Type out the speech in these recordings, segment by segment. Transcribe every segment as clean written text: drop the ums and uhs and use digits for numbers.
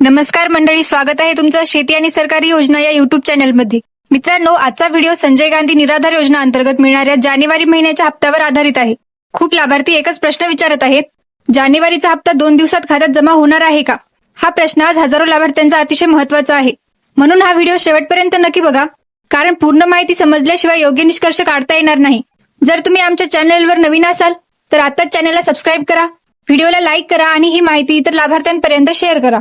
नमस्कार मंडळी, स्वागत आहे तुमचं शेती आणि सरकारी योजना या युट्यूब चॅनलमध्ये. मित्रांनो, आजचा व्हिडिओ संजय गांधी निराधार योजना अंतर्गत मिळणाऱ्या जानेवारी महिन्याच्या हप्त्यावर आधारित आहे. खूप लाभार्थी एकच प्रश्न विचारत आहेत, जानेवारीचा हप्ता 2 दिवसात खात्यात जमा होणार आहे का? हा प्रश्न आज हजारो लाभार्थ्यांचा अतिशय महत्त्वाचा आहे. म्हणून हा व्हिडिओ शेवटपर्यंत नक्की बघा, कारण पूर्ण माहिती समजल्याशिवाय योग्य निष्कर्ष काढता येणार नाही. जर तुम्ही आमच्या चॅनलवर नवीन असाल तर आताच चॅनलला सबस्क्राईब करा, व्हिडिओला लाईक करा आणि ही माहिती इतर लाभार्थ्यांपर्यंत शेअर करा.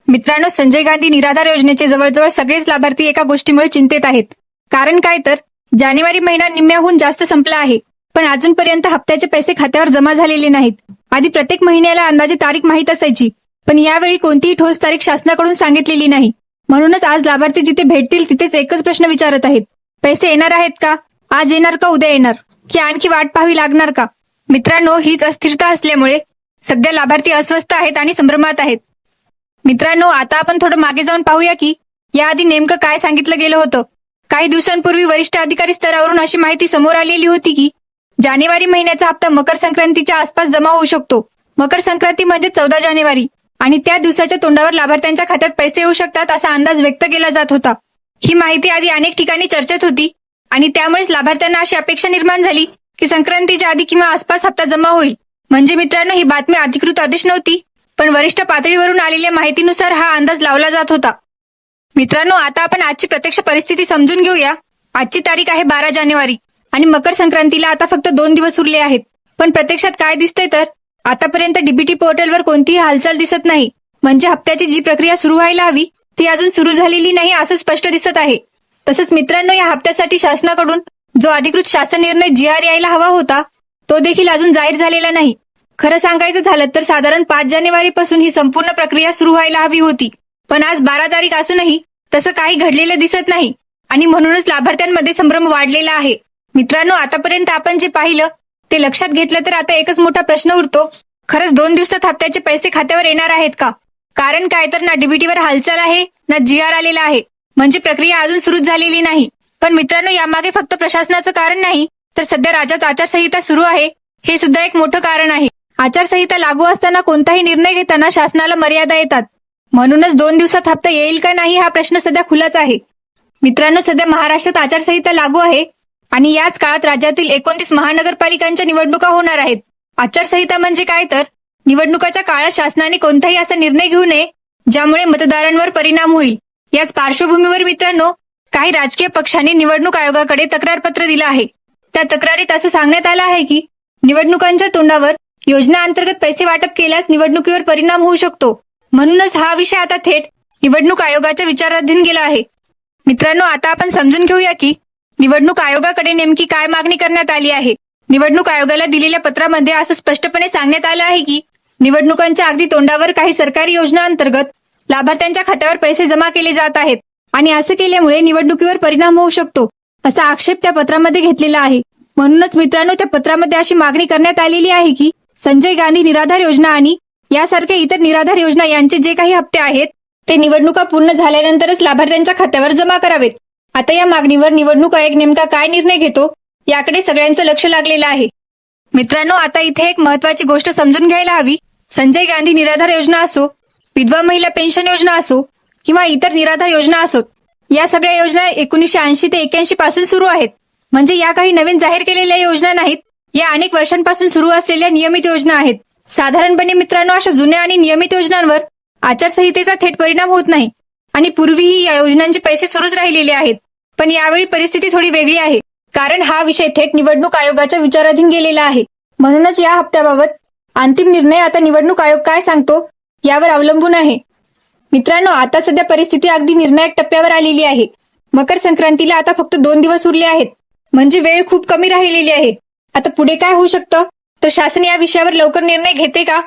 मित्रांनो, संजय गांधी निराधार योजनेचे जवळजवळ सगळेच लाभार्थी एका गोष्टीमुळे चिंतेत आहेत. कारण काय तर जानेवारी महिना निम्म्याहून जास्त संपला आहे, पण अजूनपर्यंत हप्त्याचे पैसे खात्यावर जमा झालेले नाहीत. आधी प्रत्येक महिन्याला अंदाजे तारीख माहीत असायची, पण यावेळी कोणतीही ठोस तारीख शासनाकडून सांगितलेली नाही. म्हणूनच आज लाभार्थी जिथे भेटतील तिथेच एकच प्रश्न विचारत आहेत, पैसे येणार आहेत का? आज येणार का उद्या येणार, की आणखी वाट पाहावी लागणार का? मित्रांनो, हीच अस्थिरता असल्यामुळे सध्या लाभार्थी अस्वस्थ आहेत आणि संभ्रमात आहेत. मित्रांनो, आता आपण थोडं मागे जाऊन पाहूया की याआधी नेमकं काय सांगितलं गेलं होतं. काही दिवसांपूर्वी वरिष्ठ अधिकारी स्तरावरून अशी माहिती समोर आलेली होती की जानेवारी महिन्याचा हप्ता मकर संक्रांतीच्या आसपास जमा होऊ शकतो. मकर संक्रांती म्हणजे 14 जानेवारी आणि त्या दिवसाच्या तोंडावर लाभार्थ्यांच्या खात्यात पैसे येऊ शकतात असा अंदाज व्यक्त केला जात होता. ही माहिती आधी अनेक ठिकाणी चर्चेत होती आणि त्यामुळेच लाभार्थ्यांना अशी अपेक्षा निर्माण झाली की संक्रांतीच्या आधी किंवा आसपास हप्ता जमा होईल. म्हणजे मित्रांनो, ही बातमी अधिकृत आदेश नव्हती, पण वरिष्ठ पातळीवरून आलेल्या माहितीनुसार हा अंदाज लावला जात होता. मित्रांनो, आता आपण आजची प्रत्यक्ष परिस्थिती समजून घेऊया. आजची तारीख आहे 12 जानेवारी आणि मकर संक्रांतीला आता फक्त 2 दिवस उरले आहेत. पण प्रत्यक्षात काय दिसतंय तर आतापर्यंत डीबीटी पोर्टलवर कोणतीही हालचाल दिसत नाही. म्हणजे हप्त्याची जी प्रक्रिया सुरू व्हायला हवी ती अजून सुरू झालेली नाही असं स्पष्ट दिसत आहे. तसंच मित्रांनो, या हप्त्यासाठी शासनाकडून जो अधिकृत शासन निर्णय GR यायला हवा होता तो देखील अजून जाहीर झालेला नाही. खरं सांगायचं झालं तर साधारण 5 जानेवारीपासून ही संपूर्ण प्रक्रिया सुरू व्हायला हवी होती, पण आज 12 तारीख असूनही तसं काही घडलेलं दिसत नाही आणि म्हणूनच लाभार्थ्यांमध्ये संभ्रम वाढलेला आहे. मित्रांनो, आतापर्यंत आपण जे पाहिलं ते लक्षात घेतलं तर आता एकच मोठा प्रश्न उरतो, खरंच 2 दिवसात हप्त्याचे पैसे खात्यावर येणार आहेत का? कारण काय तर ना डीबीटीवर हालचाल आहे ना GR आलेला आहे, म्हणजे प्रक्रिया अजून सुरूच झालेली नाही. पण मित्रांनो, यामागे फक्त प्रशासनाचं कारण नाही तर सध्या राज्यात आचारसंहिता सुरू आहे हे सुद्धा एक मोठं कारण आहे. आचारसंहिता लागू असताना कोणताही निर्णय घेताना शासनाला मर्यादा येतात. म्हणूनच 2 दिवसात हप्ता येईल का नाही हा प्रश्न सध्या खुलाच आहे. मित्रांनो, सध्या महाराष्ट्रात आचारसंहिता लागू आहे आणि याच काळात राज्यातील 29 महानगरपालिकांच्या निवडणुका होणार आहेत. आचारसंहिता म्हणजे काय तर निवडणुकाच्या काळात शासनाने कोणताही असा निर्णय घेऊ नये ज्यामुळे मतदारांवर परिणाम होईल. याच पार्श्वभूमीवर मित्रांनो, काही राजकीय पक्षांनी निवडणूक आयोगाकडे तक्रारपत्र दिलं आहे. त्या तक्रारीत असं सांगण्यात आलं आहे की निवडणुकांच्या तोंडावर योजना अंतर्गत पैसे वाटप केल्यास निवडणुकीवर परिणाम होऊ शकतो. म्हणूनच हा विषय आता थेट निवडणूक आयोगाच्या विचाराधीन गेला आहे. मित्रांनो, आता आपण समजून घेऊया की निवडणूक आयोगाकडे नेमकी काय मागणी करण्यात आली आहे. निवडणूक आयोगाला दिलेल्या पत्रामध्ये असं स्पष्टपणे सांगण्यात आलं आहे की निवडणुकांच्या अगदी तोंडावर काही सरकारी योजना अंतर्गत लाभार्थ्यांच्या खात्यावर पैसे जमा केले जात आहेत आणि असं केल्यामुळे निवडणुकीवर परिणाम होऊ शकतो असा आक्षेप त्या पत्रामध्ये घेतलेला आहे. म्हणूनच मित्रांनो, त्या पत्रामध्ये अशी मागणी करण्यात आलेली आहे की संजय गांधी निराधार योजना आणि यासारख्या इतर निराधार योजना यांचे जे काही हप्ते आहेत ते निवडणुका पूर्ण झाल्यानंतरच लाभार्थ्यांच्या खात्यावर जमा करावेत. आता या मागणीवर निवडणूक आयोग नेमका काय निर्णय घेतो याकडे सगळ्यांचं लक्ष लागलेलं आहे. मित्रांनो, आता इथे एक महत्वाची गोष्ट समजून घ्यायला हवी. संजय गांधी निराधार योजना असो, विधवा महिला पेन्शन योजना असो किंवा इतर निराधार योजना असोत, या सगळ्या योजना 1980 ते 81 पासून सुरू आहेत. म्हणजे या काही नवीन जाहीर केलेल्या योजना नाहीत, या अनेक वर्षांपासून सुरू असलेल्या नियमित योजना आहेत. साधारणपणे मित्रांनो, अशा जुन्या आणि नियमित योजनांवर आचारसंहितेचा थेट परिणाम होत नाही आणि पूर्वीही या योजनांचे पैसे सुरूच राहिलेले आहेत. पण यावेळी परिस्थिती थोडी वेगळी आहे, कारण हा विषय थेट निवडणूक आयोगाच्या विचाराधीन गेलेला आहे. म्हणूनच या हप्त्याबाबत अंतिम निर्णय आता निवडणूक आयोग काय सांगतो यावर अवलंबून आहे. मित्रांनो, आता सध्या परिस्थिती अगदी निर्णायक टप्प्यावर आलेली आहे. मकर संक्रांतीला आता फक्त 2 दिवस उरले आहेत, म्हणजे वेळ खूप कमी राहिलेली आहे. आता पुढे काय होऊ शकतं तर शासन या विषयावर लवकर निर्णय घेते का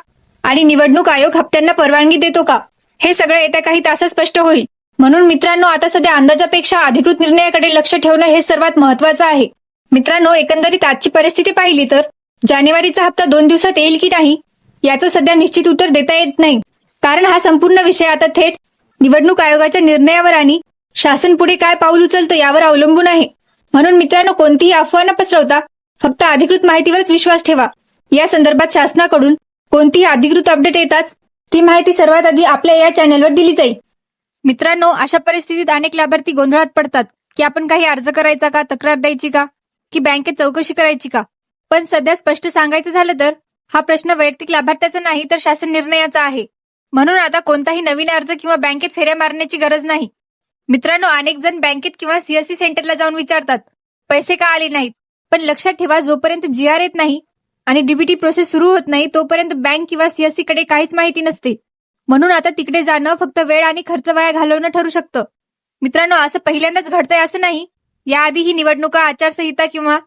आणि निवडणूक आयोग हप्त्यांना परवानगी देतो का, हे सगळं येत्या काही तासात स्पष्ट होईल. म्हणून मित्रांनो, आता सध्या अंदाजापेक्षा अधिकृत निर्णयाकडे लक्ष ठेवणं हे सर्वात महत्वाचं आहे. मित्रांनो, एकंदरीत आजची परिस्थिती पाहिली तर जानेवारीचा हप्ता 2 दिवसात येईल की नाही याचं सध्या निश्चित उत्तर देता येत नाही, कारण हा संपूर्ण विषय आता थेट निवडणूक आयोगाच्या निर्णयावर आणि शासन पुढे काय पाऊल उचलतं यावर अवलंबून आहे. म्हणून मित्रांनो, कोणतीही अफवा न पसरवता फक्त अधिकृत माहितीवरच विश्वास ठेवा. या संदर्भात शासनाकडून कोणतीही अधिकृत अपडेट येताच ती माहिती सर्वात आधी आपल्या या चॅनलवर दिली जाईल. मित्रांनो, अशा परिस्थितीत अनेक लाभार्थी गोंधळात पडतात की आपण काही अर्ज करायचा का, तक्रार द्यायची का, की बँकेत चौकशी करायची का. पण सध्या स्पष्ट सांगायचं झालं तर हा प्रश्न वैयक्तिक लाभार्थ्याचा नाही तर शासन निर्णयाचा आहे. म्हणून आता कोणताही नवीन अर्ज किंवा बँकेत फेऱ्या मारण्याची गरज नाही. मित्रांनो, अनेक जण बँकेत किंवा सीएससी सेंटरला जाऊन विचारतात पैसे का आले नाहीत. पण लक्षात ठेवा, जोपर्यंत जीआर येत नाही आणि डीबीटी प्रोसेस सुरू होत नाही तोपर्यंत बँक किंवा सीएससी कडे काहीच माहिती नसते. म्हणून आता तिकडे जाणं फक्त वेळ आणि खर्च वाया घालवणं ठरू शकतं. मित्रांनो, असं पहिल्यांदाच घडतंय असं नाही. याआधी ही निवडणुका, आचारसंहिता किंवा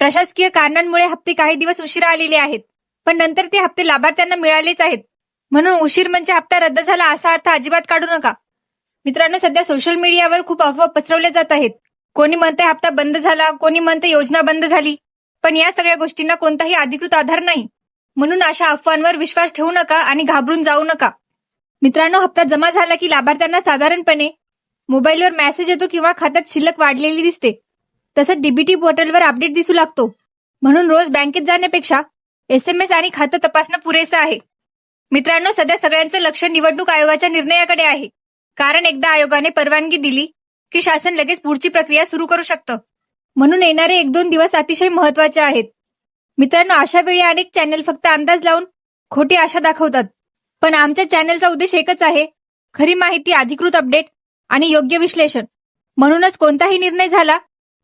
प्रशासकीय कारणांमुळे हप्ते काही दिवस उशिरा आलेले आहेत. पण नंतर ते हप्ते लाभार्थ्यांना मिळालेच आहेत. म्हणून उशीर म्हणजे हप्ता रद्द झाला असा अर्थ अजिबात काढू नका. मित्रांनो, सध्या सोशल मीडियावर खूप अफवा पसरवल्या जात आहेत. कोणी म्हणते हप्ता बंद झाला, कोणी म्हणते योजना बंद झाली. पण या सगळ्या गोष्टींना कोणताही अधिकृत आधार नाही. म्हणून अशा अफवांवर विश्वास ठेवू नका आणि घाबरून जाऊ नका. मित्रांनो, हप्ता जमा झाला की लाभार्थ्यांना साधारणपणे मोबाईलवर मेसेज येतो किंवा खात्यात शिल्लक वाढलेली दिसते. तसंच डीबीटी पोर्टलवर अपडेट दिसू लागतो. म्हणून रोज बँकेत जाण्यापेक्षा SMS आणि खातं तपासणं पुरेसं आहे. मित्रांनो, सध्या सगळ्यांचं लक्ष निवडणूक आयोगाच्या निर्णयाकडे आहे. कारण एकदा आयोगाने परवानगी दिली की शासन लगेच पुढची प्रक्रिया सुरू करू शकतं. म्हणून येणारे 1-2 दिवस अतिशय महत्वाचे आहेत. मित्रांनो, अशा वेळी अनेक चॅनल फक्त अंदाज लावून खोटी आशा दाखवतात. पण आमच्या चॅनलचा उद्देश एकच आहे, खरी माहिती, अधिकृत अपडेट आणि योग्य विश्लेषण. म्हणूनच कोणताही निर्णय झाला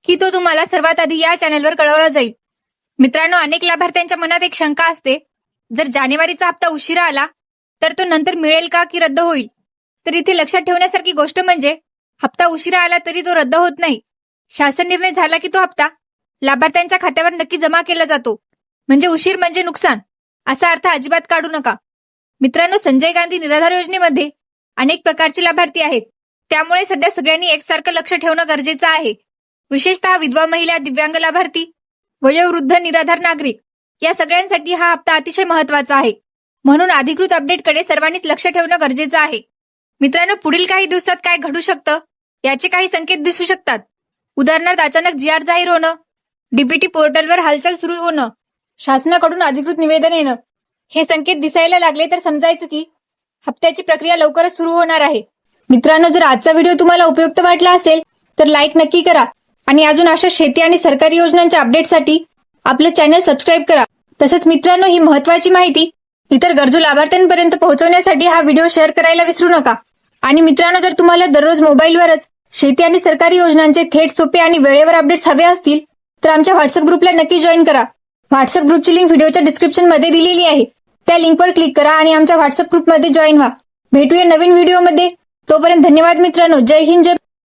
की तो तुम्हाला सर्वात आधी या चॅनलवर कळवला जाईल. मित्रांनो, अनेक लाभार्थ्यांच्या मनात एक शंका असते, जर जानेवारीचा हप्ता उशिरा आला तर तो नंतर मिळेल का की रद्द होईल. तर इथे लक्षात ठेवण्यासारखी गोष्ट म्हणजे हप्ता उशिरा आला तरी तो रद्द होत नाही. शासन निर्णय झाला की तो हप्ता लाभार्थ्यांच्या खात्यावर नक्की जमा केला जातो. म्हणजे उशीर म्हणजे नुकसान असा अर्थ अजिबात काढू नका. मित्रांनो, संजय गांधी निराधार योजनेमध्ये अनेक प्रकारचे लाभार्थी आहेत. त्यामुळे सध्या सगळ्यांनी एकसारखं लक्ष ठेवणं गरजेचं आहे. विशेषतः विधवा महिला, दिव्यांग लाभार्थी, वयोवृद्ध, निराधार नागरिक या सगळ्यांसाठी हा हप्ता अतिशय महत्वाचा आहे. म्हणून अधिकृत अपडेटकडे सर्वांनीच लक्ष ठेवणं गरजेचं आहे. मित्रांनो, पुढील काही दिवसात काय घडू शकतं याचे काही संकेत दिसू शकतात. उदाहरणार्थ, अचानक जीआर जाहीर होणं, डीबीटी पोर्टलवर हालचाल सुरू होणं, शासनाकडून अधिकृत निवेदन येणं. हे संकेत दिसायला लागले तर समजायचं की हप्त्याची प्रक्रिया लवकरच सुरू होणार आहे. मित्रांनो, जर आजचा व्हिडिओ तुम्हाला उपयुक्त वाटला असेल तर लाईक नक्की करा आणि अजून अशा शेती आणि सरकारी योजनांच्या अपडेटसाठी आपलं चॅनल सबस्क्राईब करा. तसंच मित्रांनो, ही महत्त्वाची माहिती इतर गरजू लाभार्थ्यांपर्यंत पोहोचवण्यासाठी हा व्हिडिओ शेअर करायला विसरू नका. आणि मित्रांनो, जर तुम्हाला दररोज मोबाईलवरच शेती आणि सरकारी योजनांचे थेट, सोपे आणि वेळेवर अपडेट्स हवे असतील तर आमच्या व्हॉट्सअप ग्रुपला नक्की जॉईन करा. व्हॉट्सअप ग्रुपची लिंक व्हिडिओच्या डिस्क्रिप्शन मध्ये दिलेली आहे. त्या लिंकवर क्लिक करा आणि आमच्या व्हॉट्सअप ग्रुपमध्ये जॉईन व्हा. भेटूया नवीन व्हिडिओमध्ये. तोपर्यंत धन्यवाद मित्रांनो. जय हिंद, जय